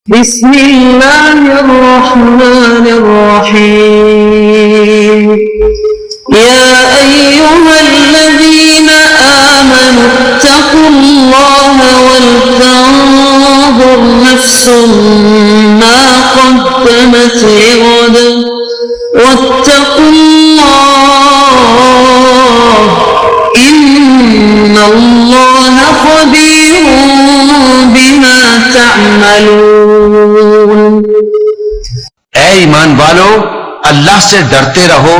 بسم الله الرحمن الرحيم يا أيها الذين آمنوا اتقوا الله ولتنظر نفس ما قدمت لغد واتقوا الله إن الله خبير بما تعملون۔ اے ایمان والو، اللہ سے ڈرتے رہو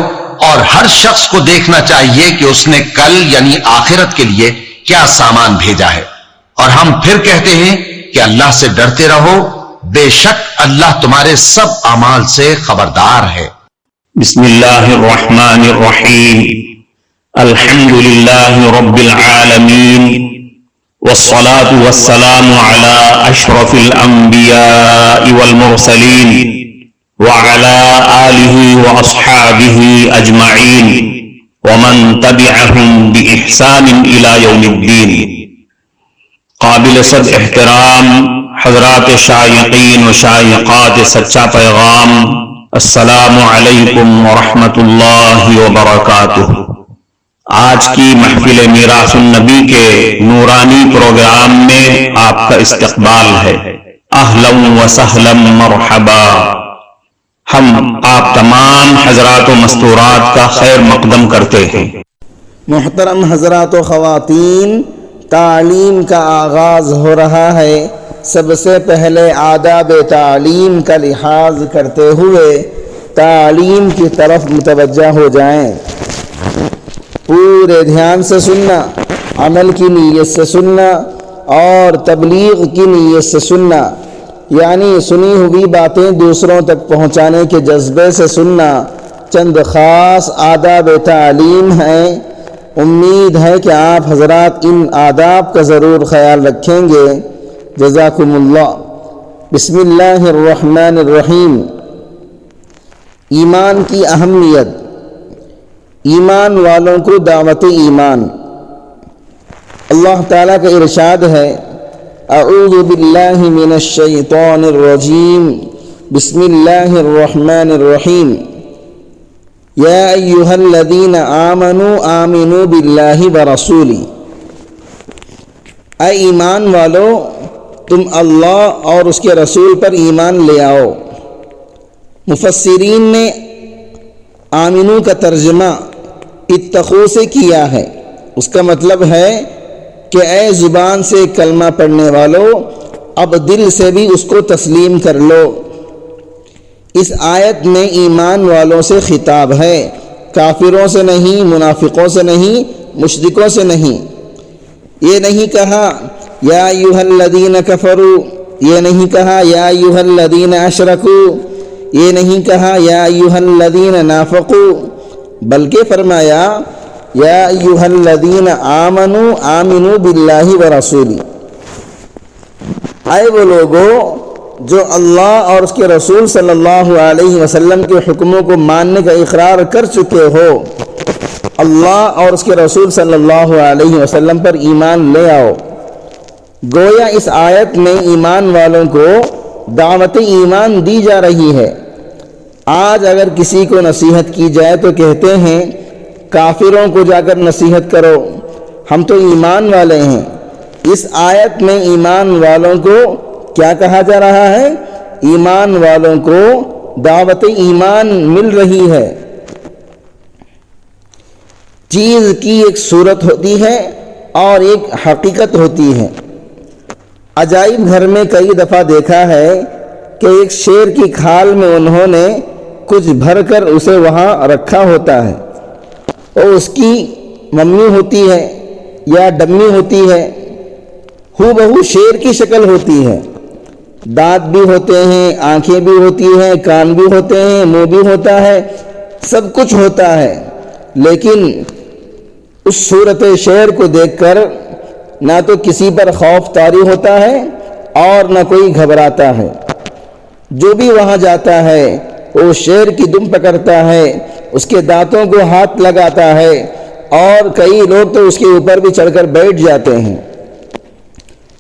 اور ہر شخص کو دیکھنا چاہیے کہ اس نے کل یعنی آخرت کے لیے کیا سامان بھیجا ہے، اور ہم پھر کہتے ہیں کہ اللہ سے ڈرتے رہو، بے شک اللہ تمہارے سب اعمال سے خبردار ہے۔ بسم اللہ الرحمن الرحیم، الحمد للہ رب العالمین، والصلاة والسلام على اشرف الانبیاء والمرسلین وعلى آلہ واصحابہ اجمعین ومن تبعہم بإحسان الى یوم الدین۔ قابل صد احترام حضرات شائقین و شائقات سچا پیغام، السلام علیکم ورحمۃ اللہ وبرکاتہ۔ آج کی محفل میراث النبی کے نورانی پروگرام میں آپ کا استقبال ہے۔ اہلا و سہلا مرحبا۔ ہم آپ تمام حضرات و مستورات کا خیر مقدم کرتے ہیں۔ محترم حضرات و خواتین، تعلیم کا آغاز ہو رہا ہے۔ سب سے پہلے آداب تعلیم کا لحاظ کرتے ہوئے تعلیم کی طرف متوجہ ہو جائیں۔ پورے دھیان سے سننا، عمل کی نیت سے سننا اور تبلیغ کی نیت سے سننا، یعنی سنی ہوئی باتیں دوسروں تک پہنچانے کے جذبے سے سننا۔ چند خاص آداب تعلیم ہیں، امید ہے کہ آپ حضرات ان آداب کا ضرور خیال رکھیں گے۔ جزاکم اللہ۔ بسم اللہ الرحمن الرحیم۔ ایمان کی اہمیت۔ ایمان والوں کو دعوت ایمان۔ اللہ تعالیٰ کا ارشاد ہے، اعوذ باللہ من الشیطان الرجیم، بسم اللہ الرحمن الرحیم، یا ایہا الذین آمنوا آمنوا باللہ ورسولہ۔ اے ایمان والو، تم اللہ اور اس کے رسول پر ایمان لے آؤ۔ مفسرین نے آمنو کا ترجمہ اتقو سے کیا ہے۔ اس کا مطلب ہے کہ اے زبان سے کلمہ پڑھنے والو، اب دل سے بھی اس کو تسلیم کر لو۔ اس آیت میں ایمان والوں سے خطاب ہے، کافروں سے نہیں، منافقوں سے نہیں، مشرکوں سے نہیں۔ یہ نہیں کہا یا ایھا الذین کفروا، یہ نہیں کہا یا ایھا الذین اشرکوا، یہ نہیں کہا یا ایھا الذین نافقوا، بلکہ فرمایا یا ایھا الذین آمنوا آمنوا باللہ ورسولہ۔ اے وہ لوگو جو اللہ اور اس کے رسول صلی اللہ علیہ وسلم کے حکموں کو ماننے کا اقرار کر چکے ہو، اللہ اور اس کے رسول صلی اللہ علیہ وسلم پر ایمان لے آؤ۔ گویا اس آیت میں ایمان والوں کو دعوت ایمان دی جا رہی ہے۔ آج اگر کسی کو نصیحت کی جائے تو کہتے ہیں کافروں کو جا کر نصیحت کرو، ہم تو ایمان والے ہیں۔ اس آیت میں ایمان والوں کو کیا کہا جا رہا ہے؟ ایمان والوں کو دعوت ایمان مل رہی ہے۔ چیز کی ایک صورت ہوتی ہے اور ایک حقیقت ہوتی ہے۔ عجائب گھر میں کئی دفعہ دیکھا ہے کہ ایک شیر کی کھال میں انہوں نے کچھ بھر کر اسے وہاں رکھا ہوتا ہے، اور اس کی ممی ہوتی ہے یا ڈمی ہوتی ہے، ہو بہو شیر کی شکل ہوتی ہے، دانت بھی ہوتے ہیں، آنکھیں بھی ہوتی ہیں، کان بھی ہوتے ہیں، منہ بھی ہوتا ہے، سب کچھ ہوتا ہے، لیکن اس صورت شیر کو دیکھ کر نہ تو کسی پر خوف طاری ہوتا ہے اور نہ کوئی گھبراتا ہے۔ جو بھی وہاں جاتا ہے وہ شیر کی دم پکڑتا ہے، اس کے دانتوں کو ہاتھ لگاتا ہے، اور کئی لوگ تو اس کے اوپر بھی چڑھ کر بیٹھ جاتے ہیں۔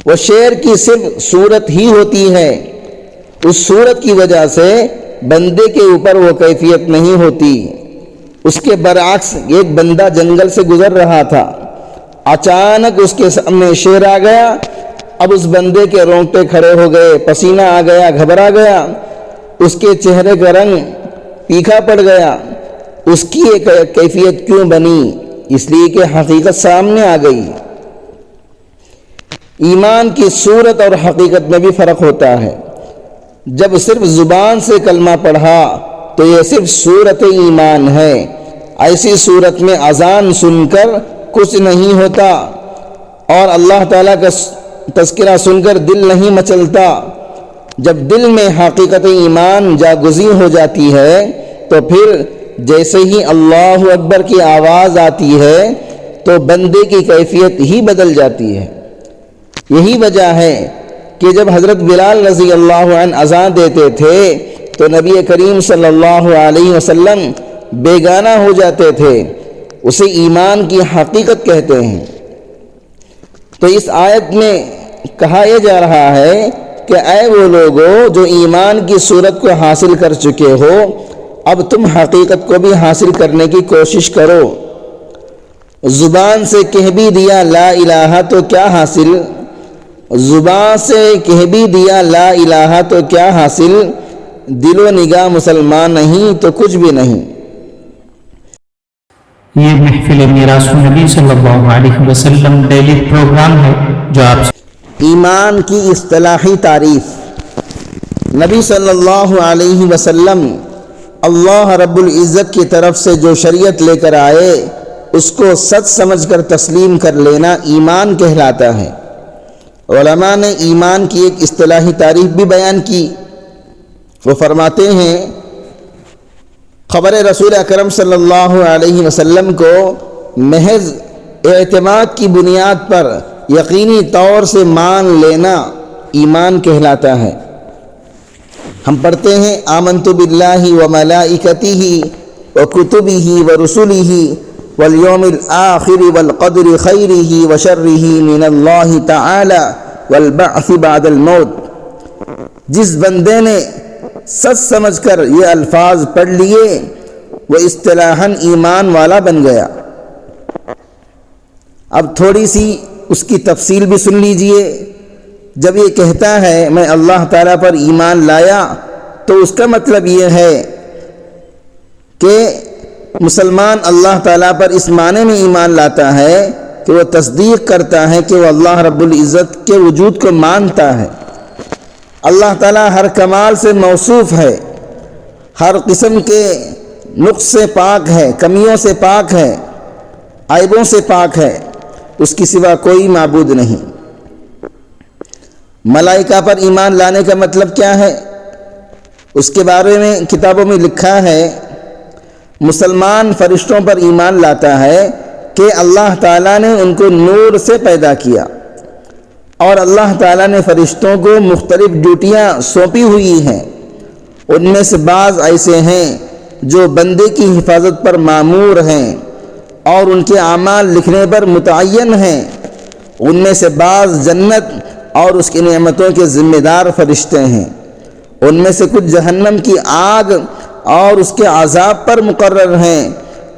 وہ شیر کی صرف صورت ہی ہوتی ہے، اس صورت کی وجہ سے بندے کے اوپر وہ کیفیت نہیں ہوتی۔ اس کے برعکس ایک بندہ جنگل سے گزر رہا تھا، اچانک اس کے سامنے شیر آ گیا۔ اب اس بندے کے رونگٹے کھڑے ہو گئے، پسینہ آ گیا، گھبرا گیا، اس کے چہرے کا رنگ پیکھا پڑ گیا۔ اس کی ایک کیفیت کیوں بنی؟ اس لیے کہ حقیقت سامنے آ گئی۔ ایمان کی صورت اور حقیقت میں بھی فرق ہوتا ہے۔ جب صرف زبان سے کلمہ پڑھا تو یہ صرف صورت ایمان ہے۔ ایسی صورت میں اذان سن کر کچھ نہیں ہوتا اور اللہ تعالیٰ کا تذکرہ سن کر دل نہیں مچلتا۔ جب دل میں حقیقت ایمان جاگزین ہو جاتی ہے تو پھر جیسے ہی اللہ اکبر کی آواز آتی ہے تو بندے کی کیفیت ہی بدل جاتی ہے۔ یہی وجہ ہے کہ جب حضرت بلال رضی اللہ عنہ اذان دیتے تھے تو نبی کریم صلی اللہ علیہ وسلم بیگانہ ہو جاتے تھے۔ اسے ایمان کی حقیقت کہتے ہیں۔ تو اس آیت میں کہا یہ جا رہا ہے کہ اے وہ لوگو جو ایمان کی صورت کو حاصل کر چکے ہو، اب تم حقیقت کو بھی حاصل کرنے کی کوشش کرو۔ زبان سے کہہ بھی دیا لا الہ تو کیا حاصل؟ زبان سے کہہ بھی دیا لا الہ تو کیا حاصل؟ دل و نگاہ مسلمان نہیں تو کچھ بھی نہیں۔ یہ محفل میراث النبی صلی اللہ علیہ وسلم ڈیلی پروگرام ہے جو آپ ایمان کی اصطلاحی تعریف۔ نبی صلی اللہ علیہ وسلم اللہ رب العزت کی طرف سے جو شریعت لے کر آئے اس کو سچ سمجھ کر تسلیم کر لینا ایمان کہلاتا ہے۔ علماء نے ایمان کی ایک اصطلاحی تعریف بھی بیان کی۔ وہ فرماتے ہیں خبر رسول اکرم صلی اللہ علیہ وسلم کو محض اعتماد کی بنیاد پر یقینی طور سے مان لینا ایمان کہلاتا ہے۔ ہم پڑھتے ہیں آمنت باللہ وملائکتہ وکتبہ ورسلہ والیوم الآخر والقدر خیرہ وشرہ من اللہ تعالی والبعث بعد الموت۔ جس بندے نے سچ سمجھ کر یہ الفاظ پڑھ لیے وہ اصطلاحاً ایمان والا بن گیا۔ اب تھوڑی سی اس کی تفصیل بھی سن لیجئے۔ جب یہ کہتا ہے میں اللہ تعالیٰ پر ایمان لایا تو اس کا مطلب یہ ہے کہ مسلمان اللہ تعالیٰ پر اس معنی میں ایمان لاتا ہے کہ وہ تصدیق کرتا ہے کہ وہ اللہ رب العزت کے وجود کو مانتا ہے۔ اللہ تعالیٰ ہر کمال سے موصوف ہے، ہر قسم کے نقص سے پاک ہے، کمیوں سے پاک ہے، عیبوں سے پاک ہے، اس کی سوا کوئی معبود نہیں۔ ملائکہ پر ایمان لانے کا مطلب کیا ہے؟ اس کے بارے میں کتابوں میں لکھا ہے مسلمان فرشتوں پر ایمان لاتا ہے کہ اللہ تعالیٰ نے ان کو نور سے پیدا کیا اور اللہ تعالیٰ نے فرشتوں کو مختلف ڈیوٹیاں سونپی ہوئی ہیں۔ ان میں سے بعض ایسے ہیں جو بندے کی حفاظت پر مامور ہیں اور ان کے اعمال لکھنے پر متعین ہیں۔ ان میں سے بعض جنت اور اس کی نعمتوں کے ذمہ دار فرشتے ہیں۔ ان میں سے کچھ جہنم کی آگ اور اس کے عذاب پر مقرر ہیں۔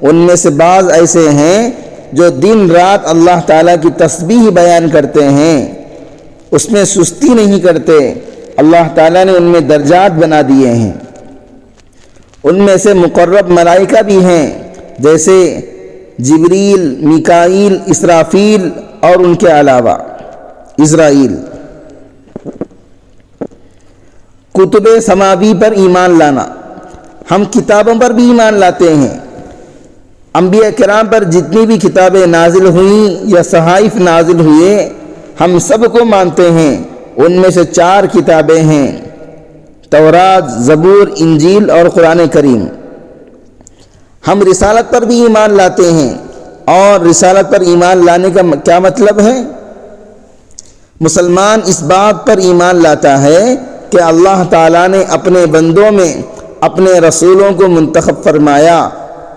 ان میں سے بعض ایسے ہیں جو دن رات اللہ تعالیٰ کی تسبیح بیان کرتے ہیں، اس میں سستی نہیں کرتے۔ اللہ تعالیٰ نے ان میں درجات بنا دیے ہیں۔ ان میں سے مقرب ملائکہ بھی ہیں جیسے جبریل، میکائیل، اسرافیل اور ان کے علاوہ اسرائیل۔ کتب سماوی پر ایمان لانا، ہم کتابوں پر بھی ایمان لاتے ہیں۔ انبیاء کرام پر جتنی بھی کتابیں نازل ہوئیں یا صحائف نازل ہوئے ہم سب کو مانتے ہیں۔ ان میں سے 4 کتابیں ہیں، تورات، زبور، انجیل اور قرآن کریم۔ ہم رسالت پر بھی ایمان لاتے ہیں، اور رسالت پر ایمان لانے کا کیا مطلب ہے؟ مسلمان اس بات پر ایمان لاتا ہے کہ اللہ تعالیٰ نے اپنے بندوں میں اپنے رسولوں کو منتخب فرمایا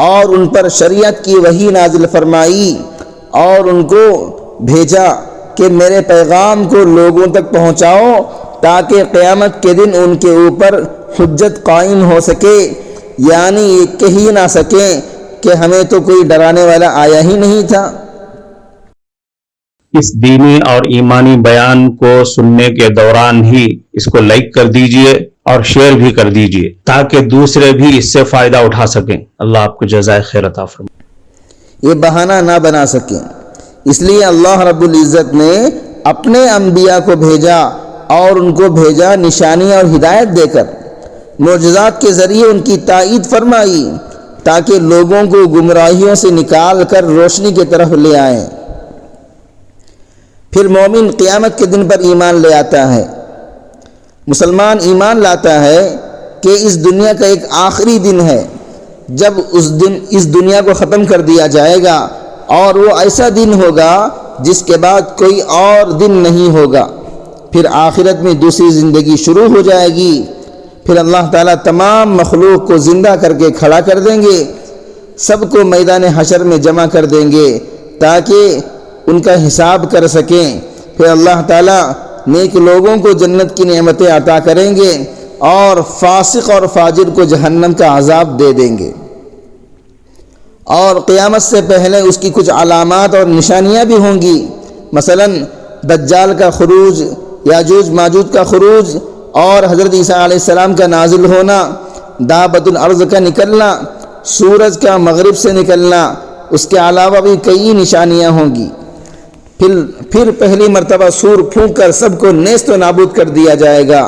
اور ان پر شریعت کی وحی نازل فرمائی اور ان کو بھیجا کہ میرے پیغام کو لوگوں تک پہنچاؤ تاکہ قیامت کے دن ان کے اوپر حجت قائم ہو سکے، یعنی یہ کہہ ہی نہ سکیں کہ ہمیں تو کوئی ڈرانے والا آیا ہی نہیں تھا۔ اس دینی اور ایمانی بیان کو سننے کے دوران ہی اس کو لائک کر دیجئے اور شیئر بھی کر دیجئے تاکہ دوسرے بھی اس سے فائدہ اٹھا سکیں۔ اللہ آپ کو جزائے خیر عطا فرمائے۔ یہ بہانہ نہ بنا سکیں، اس لیے اللہ رب العزت نے اپنے انبیاء کو بھیجا اور ان کو بھیجا نشانی اور ہدایت دے کر، معجزات کے ذریعے ان کی تائید فرمائی تاکہ لوگوں کو گمراہیوں سے نکال کر روشنی کی طرف لے آئیں۔ پھر مومن قیامت کے دن پر ایمان لے آتا ہے۔ مسلمان ایمان لاتا ہے کہ اس دنیا کا ایک آخری دن ہے جب اس دنیا کو ختم کر دیا جائے گا، اور وہ ایسا دن ہوگا جس کے بعد کوئی اور دن نہیں ہوگا۔ پھر آخرت میں دوسری زندگی شروع ہو جائے گی، پھر اللہ تعالیٰ تمام مخلوق کو زندہ کر کے کھڑا کر دیں گے، سب کو میدان حشر میں جمع کر دیں گے تاکہ ان کا حساب کر سکیں۔ پھر اللہ تعالیٰ نیک لوگوں کو جنت کی نعمتیں عطا کریں گے اور فاسق اور فاجر کو جہنم کا عذاب دے دیں گے۔ اور قیامت سے پہلے اس کی کچھ علامات اور نشانیاں بھی ہوں گی، مثلا دجال کا خروج، یاجوج ماجوج کا خروج، اور حضرت عیسیٰ علیہ السلام کا نازل ہونا، دابۃ الارض کا نکلنا، سورج کا مغرب سے نکلنا، اس کے علاوہ بھی کئی نشانیاں ہوں گی۔ پھر پہلی مرتبہ سور پھونک کر سب کو نیست و نابود کر دیا جائے گا،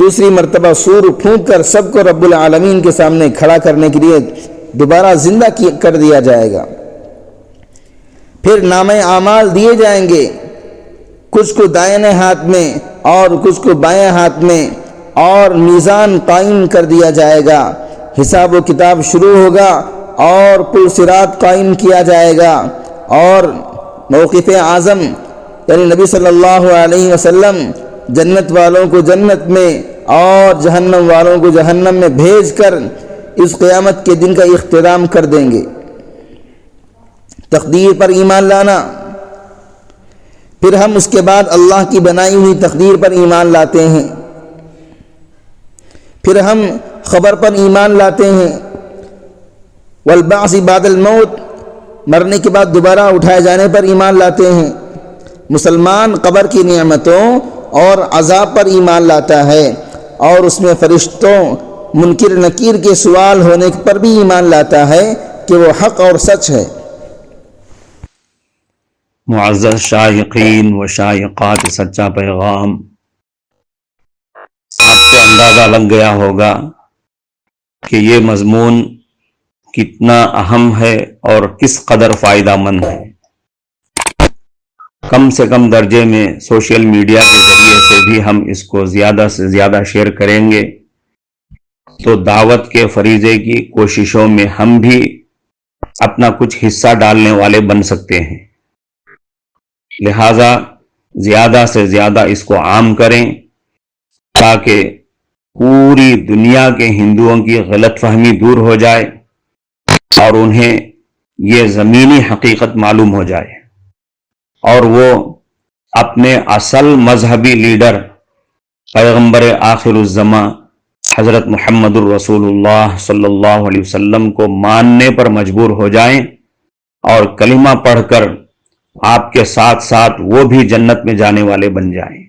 دوسری مرتبہ سور پھونک کر سب کو رب العالمین کے سامنے کھڑا کرنے کے لیے دوبارہ زندہ کر دیا جائے گا۔ پھر نامہ اعمال دیے جائیں گے، کچھ کو دائیں ہاتھ میں اور کچھ کو بائیں ہاتھ میں، اور میزان قائم کر دیا جائے گا، حساب و کتاب شروع ہوگا اور پل صراط قائم کیا جائے گا، اور موقف اعظم یعنی نبی صلی اللہ علیہ وسلم جنت والوں کو جنت میں اور جہنم والوں کو جہنم میں بھیج کر اس قیامت کے دن کا اختتام کر دیں گے۔ تقدیر پر ایمان لانا، پھر ہم اس کے بعد اللہ کی بنائی ہوئی تقدیر پر ایمان لاتے ہیں، پھر ہم خبر پر ایمان لاتے ہیں، والبعث بعد الموت، مرنے کے بعد دوبارہ اٹھائے جانے پر ایمان لاتے ہیں۔ مسلمان قبر کی نعمتوں اور عذاب پر ایمان لاتا ہے، اور اس میں فرشتوں منکر نکیر کے سوال ہونے پر بھی ایمان لاتا ہے کہ وہ حق اور سچ ہے۔ معزز شائقین و شائقات سچا پیغام، آپ کو اندازہ لگ گیا ہوگا کہ یہ مضمون کتنا اہم ہے اور کس قدر فائدہ مند ہے۔ کم سے کم درجے میں سوشل میڈیا کے ذریعے سے بھی ہم اس کو زیادہ سے زیادہ شیئر کریں گے تو دعوت کے فریضے کی کوششوں میں ہم بھی اپنا کچھ حصہ ڈالنے والے بن سکتے ہیں۔ لہذا زیادہ سے زیادہ اس کو عام کریں تاکہ پوری دنیا کے ہندوؤں کی غلط فہمی دور ہو جائے اور انہیں یہ زمینی حقیقت معلوم ہو جائے، اور وہ اپنے اصل مذہبی لیڈر پیغمبر آخر الزماں حضرت محمد الرسول اللہ صلی اللہ علیہ وسلم کو ماننے پر مجبور ہو جائیں اور کلمہ پڑھ کر آپ کے ساتھ ساتھ وہ بھی جنت میں جانے والے بن جائیں۔